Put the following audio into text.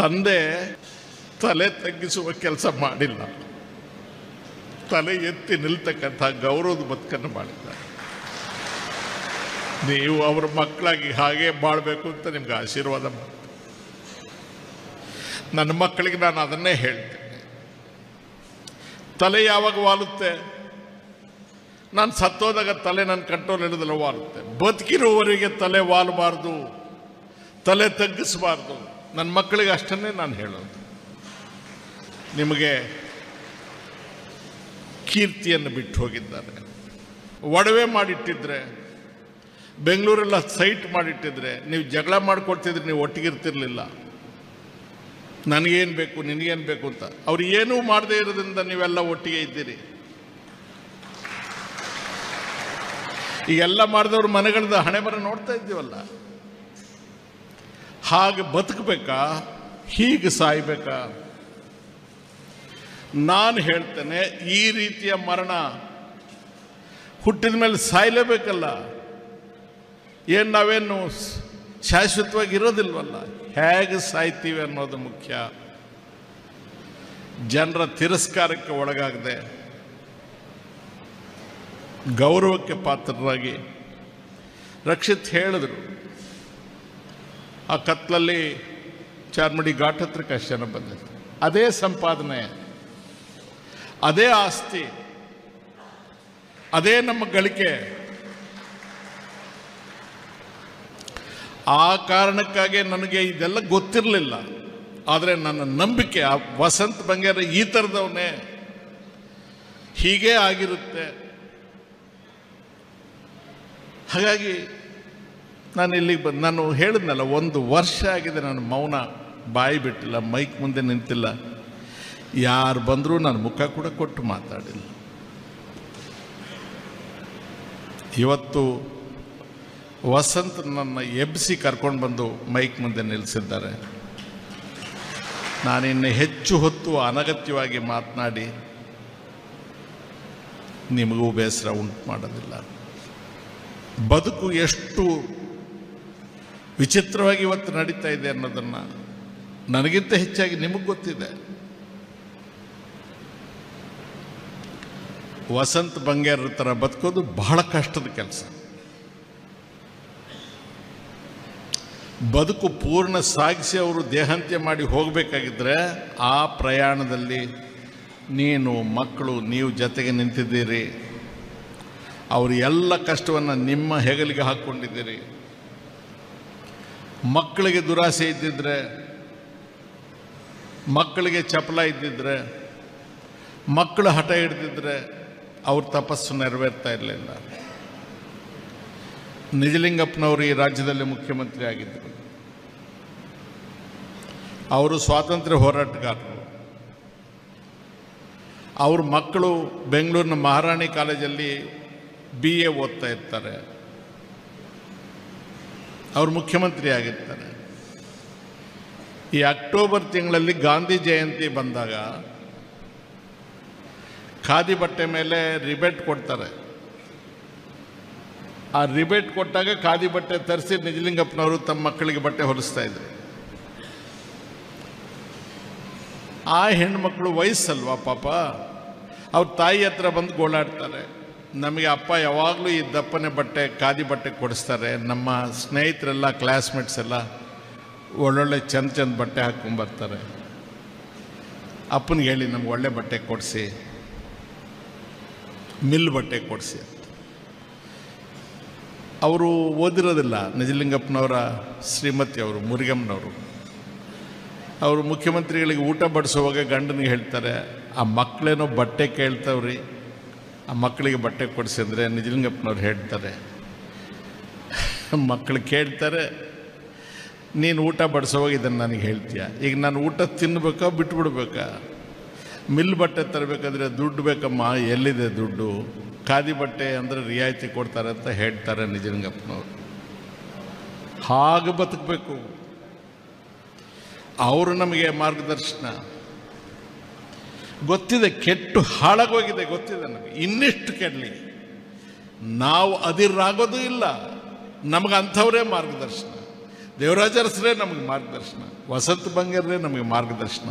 ತಂದೆ ತಲೆ ತಗ್ಗಿಸುವ ಕೆಲಸ ಮಾಡಿಲ್ಲ, ತಲೆ ಎತ್ತಿ ನಿಲ್ತಕ್ಕಂಥ ಗೌರವದ ಬದುಕನ್ನು ಮಾಡಿದ್ದಾರೆ. ನೀವು ಅವರ ಮಕ್ಕಳಾಗಿ ಹಾಗೆ ಬಾಳಬೇಕು ಅಂತ ನಿಮ್ಗೆ ಆಶೀರ್ವಾದ ಮಾಡಿ. ನನ್ನ ಮಕ್ಕಳಿಗೆ ನಾನು ಅದನ್ನೇ ಹೇಳ್ತೇನೆ. ತಲೆ ಯಾವಾಗ ವಾಲುತ್ತೆ? ನಾನು ಸತ್ತೋದಾಗ ತಲೆ ನನ್ನ ಕಂಟ್ರೋಲ್ ಹಿಡಿದಲ್ಲ ವಾಲುತ್ತೆ. ಬದುಕಿರುವವರೆಗೆ ತಲೆ ವಾಲಬಾರ್ದು, ತಲೆ ತಗ್ಗಿಸಬಾರ್ದು. ನನ್ನ ಮಕ್ಕಳಿಗೆ ಅಷ್ಟನ್ನೇ ನಾನು ಹೇಳೋದು. ನಿಮಗೆ ಕೀರ್ತಿಯನ್ನು ಬಿಟ್ಟು ಹೋಗಿದ್ದಾರೆ. ಒಡವೆ ಮಾಡಿಟ್ಟಿದ್ರೆ, ಬೆಂಗಳೂರೆಲ್ಲ ಸೈಟ್ ಮಾಡಿಟ್ಟಿದ್ರೆ ನೀವು ಜಗಳ ಮಾಡಿಕೊಡ್ತಿದ್ರೆ ನೀವು ಒಟ್ಟಿಗಿರ್ತಿರ್ಲಿಲ್ಲ. ನನಗೇನು ಬೇಕು, ನಿನಗೇನು ಬೇಕು ಅಂತ. ಅವ್ರು ಏನೂ ಮಾಡದೇ ಇರೋದ್ರಿಂದ ನೀವೆಲ್ಲ ಒಟ್ಟಿಗೆ ಇದ್ದೀರಿ. ಈಗೆಲ್ಲ ಮಾಡಿದವ್ರ ಮನೆಗಳದ ಹಣೆ ಬರ ನೋಡ್ತಾ ಇದ್ದೀವಲ್ಲ. ಹಾಗೆ ಬದುಕಬೇಕಾ, ಹೀಗೆ ಸಾಯ್ಬೇಕಾ? ನಾನು ಹೇಳ್ತೇನೆ, ಈ ರೀತಿಯ ಮರಣ ಹುಟ್ಟಿದ ಮೇಲೆ ಸಾಯಲೇಬೇಕಲ್ಲ. ಏನು ನಾವೇನು ಶಾಶ್ವತವಾಗಿ ಇರೋದಿಲ್ವಲ್ಲ. ಹೇಗೆ ಸಾಯ್ತೀವಿ ಅನ್ನೋದು ಮುಖ್ಯ. ಜನರ ತಿರಸ್ಕಾರಕ್ಕೆ ಒಳಗಾಗದೆ ಗೌರವಕ್ಕೆ ಪಾತ್ರರಾಗಿ. ರಕ್ಷಿತ್ ಹೇಳಿದ್ರು, ಆ ಕತ್ಲಲ್ಲಿ ಚಾರ್ಮಡಿ ಘಾಟ್ ಹತ್ರ ಕಷ್ಟ ಜನ ಬಂದಿತ್ತು. ಅದೇ ಸಂಪಾದನೆ, ಅದೇ ಆಸ್ತಿ, ಅದೇ ನಮ್ಮ ಗಳಿಕೆ. ಆ ಕಾರಣಕ್ಕಾಗಿ ನನಗೆ ಇದೆಲ್ಲ ಗೊತ್ತಿರಲಿಲ್ಲ. ಆದರೆ ನನ್ನ ನಂಬಿಕೆ ಆ ವಸಂತ ಬಂಗೇರ ಈ ಥರದವನೇ, ಹೀಗೇ ಆಗಿರುತ್ತೆ. ಹಾಗಾಗಿ ನಾನು ಇಲ್ಲಿಗೆ ಬಂದು, ನಾನು ಹೇಳಿದ್ನಲ್ಲ, 1 ವರ್ಷ ಆಗಿದೆ ನಾನು ಮೌನ, ಬಾಯಿ ಬಿಟ್ಟಿಲ್ಲ, ಮೈಕ್ ಮುಂದೆ ನಿಂತಿಲ್ಲ. ಯಾರು ಬಂದರೂ ನಾನು ಮುಖ ಕೂಡ ಕೊಟ್ಟು ಮಾತಾಡಿಲ್ಲ. ಇವತ್ತು ವಸಂತ್ ನನ್ನ ಎಬ್ಬಿಸಿ ಕರ್ಕೊಂಡು ಬಂದು ಮೈಕ್ ಮುಂದೆ ನಿಲ್ಲಿಸಿದ್ದಾರೆ. ನಾನಿನ್ನು ಹೆಚ್ಚು ಹೊತ್ತು ಅನಗತ್ಯವಾಗಿ ಮಾತನಾಡಿ ನಿಮಗೂ ಬೇಸರ ಉಂಟು ಮಾಡೋದಿಲ್ಲ. ಬದುಕು ಎಷ್ಟು ವಿಚಿತ್ರವಾಗಿ ಇವತ್ತು ನಡೀತಾ ಇದೆ ಅನ್ನೋದನ್ನು ನನಗಿಂತ ಹೆಚ್ಚಾಗಿ ನಿಮಗೆ ಗೊತ್ತಿದೆ. ವಸಂತ ಬಂಗೇರ ಥರ ಬದುಕೋದು ಬಹಳ ಕಷ್ಟದ ಕೆಲಸ. ಬದುಕು ಪೂರ್ಣ ಸಾಗಿಸಿ ಅವರು ದೇಹಾಂತ್ಯ ಮಾಡಿ ಹೋಗಬೇಕಾಗಿದ್ದರೆ ಆ ಪ್ರಯಾಣದಲ್ಲಿ ನೀನು, ಮಕ್ಕಳು, ನೀವು ಜೊತೆಗೆ ನಿಂತಿದ್ದೀರಿ. ಅವರು ಎಲ್ಲ ಕಷ್ಟವನ್ನು ನಿಮ್ಮ ಹೆಗಲಿಗೆ ಹಾಕ್ಕೊಂಡಿದ್ದೀರಿ. ಮಕ್ಕಳಿಗೆ ದುರಾಸೆ ಇದ್ದಿದ್ರೆ, ಮಕ್ಕಳಿಗೆ ಚಪಲ ಇದ್ದಿದ್ರೆ, ಮಕ್ಕಳು ಹಠ ಹಿಡಿದಿದ್ರೆ ಅವ್ರ ತಪಸ್ಸು ನೆರವೇರ್ತಾ ಇರಲಿಲ್ಲ. ನಿಜಲಿಂಗಪ್ಪನವರು ಈ ರಾಜ್ಯದಲ್ಲಿ ಮುಖ್ಯಮಂತ್ರಿ ಆಗಿದ್ದರು. ಅವರು ಸ್ವಾತಂತ್ರ್ಯ ಹೋರಾಟಗಾರರು. ಅವ್ರ ಮಕ್ಕಳು ಬೆಂಗಳೂರಿನ ಮಹಾರಾಣಿ ಕಾಲೇಜಲ್ಲಿ BA ಓದ್ತಾ ಇರ್ತಾರೆ. ಅವರು ಮುಖ್ಯಮಂತ್ರಿ ಆಗಿರ್ತಾರೆ. ಈ ಅಕ್ಟೋಬರ್ ತಿಂಗಳಲ್ಲಿ ಗಾಂಧಿ ಜಯಂತಿ ಬಂದಾಗ ಖಾದಿ ಬಟ್ಟೆ ಮೇಲೆ ರಿಬೇಟ್ ಕೊಡ್ತಾರೆ. ಆ ರಿಬೇಟ್ ಕೊಟ್ಟಾಗ ಖಾದಿ ಬಟ್ಟೆ ತರಿಸಿ ನಿಜಲಿಂಗಪ್ಪನವರು ತಮ್ಮ ಮಕ್ಕಳಿಗೆ ಬಟ್ಟೆ ಹೊಲಿಸ್ತಾ ಇದ್ರು. ಆ ಹೆಣ್ಮಕ್ಳು ವಯಸ್ಸಲ್ವಾ ಪಾಪ, ಅವ್ರ ತಾಯಿ ಹತ್ರ ಬಂದು ಗೋಳಾಡ್ತಾರೆ. ನಮಗೆ ಅಪ್ಪ ಯಾವಾಗಲೂ ಈ ದಪ್ಪನೆ ಬಟ್ಟೆ, ಖಾದಿ ಬಟ್ಟೆ ಕೊಡಿಸ್ತಾರೆ. ನಮ್ಮ ಸ್ನೇಹಿತರೆಲ್ಲ, ಕ್ಲಾಸ್ಮೇಟ್ಸ್ ಎಲ್ಲ ಒಳ್ಳೊಳ್ಳೆ ಚಂದ ಬಟ್ಟೆ ಹಾಕ್ಕೊಂಬರ್ತಾರೆ. ಅಪ್ಪನಿಗೆ ಹೇಳಿ ನಮ್ಗೆ ಒಳ್ಳೆ ಬಟ್ಟೆ ಕೊಡಿಸಿ, ಮಿಲ್ ಬಟ್ಟೆ ಕೊಡಿಸಿ. ಅವರು ಓದಿರೋದಿಲ್ಲ. ನಿಜಲಿಂಗಪ್ಪನವರ ಶ್ರೀಮತಿ ಅವರು, ಮುರಿಗಮ್ಮನವರು, ಅವರು ಮುಖ್ಯಮಂತ್ರಿಗಳಿಗೆ ಊಟ ಬಡಿಸುವಾಗ ಗಂಡನಿಗೆ ಹೇಳ್ತಾರೆ, ಆ ಮಕ್ಕಳೇನೋ ಬಟ್ಟೆ ಕೇಳ್ತಾವ್ರಿ, ಆ ಮಕ್ಕಳಿಗೆ ಬಟ್ಟೆ ಕೊಡಿಸಿ ಅಂದರೆ ನಿಜಲಿಂಗಪ್ಪನವ್ರು ಹೇಳ್ತಾರೆ, ಮಕ್ಕಳು ಕೇಳ್ತಾರೆ, ನೀನು ಊಟ ಬಡಿಸೋವಾಗ ಇದನ್ನು ನನಗೆ ಹೇಳ್ತೀಯ. ಈಗ ನಾನು ಊಟ ತಿನ್ನಬೇಕಾ ಬಿಟ್ಬಿಡ್ಬೇಕಾ? ಮಿಲ್ ಬಟ್ಟೆ ತರಬೇಕಾದ್ರೆ ದುಡ್ಡು ಬೇಕಮ್ಮ, ಎಲ್ಲಿದೆ ದುಡ್ಡು? ಖಾದಿ ಬಟ್ಟೆ ಅಂದರೆ ರಿಯಾಯಿತಿ ಕೊಡ್ತಾರೆ ಅಂತ ಹೇಳ್ತಾರೆ ನಿಜಲಿಂಗಪ್ಪನವರು. ಹಾಗೆ ಬದುಕಬೇಕು. ಅವರು ನಮಗೆ ಮಾರ್ಗದರ್ಶನ. ಗೊತ್ತಿದೆ, ಕೆಟ್ಟು ಹಾಳಾಗೋಗಿದೆ, ಗೊತ್ತಿದೆ ನಮಗೆ. ಇನ್ನಿಷ್ಟು ಕೆಡಲಿ ನಾವು ಅದಿರಾಗೋದು ಇಲ್ಲ. ನಮಗೆ ಅಂಥವರೇ ಮಾರ್ಗದರ್ಶನ. ದೇವರಾಜರಸರೇ ನಮಗೆ ಮಾರ್ಗದರ್ಶನ, ವಸಂತ ಬಂಗೇರೇ ನಮಗೆ ಮಾರ್ಗದರ್ಶನ.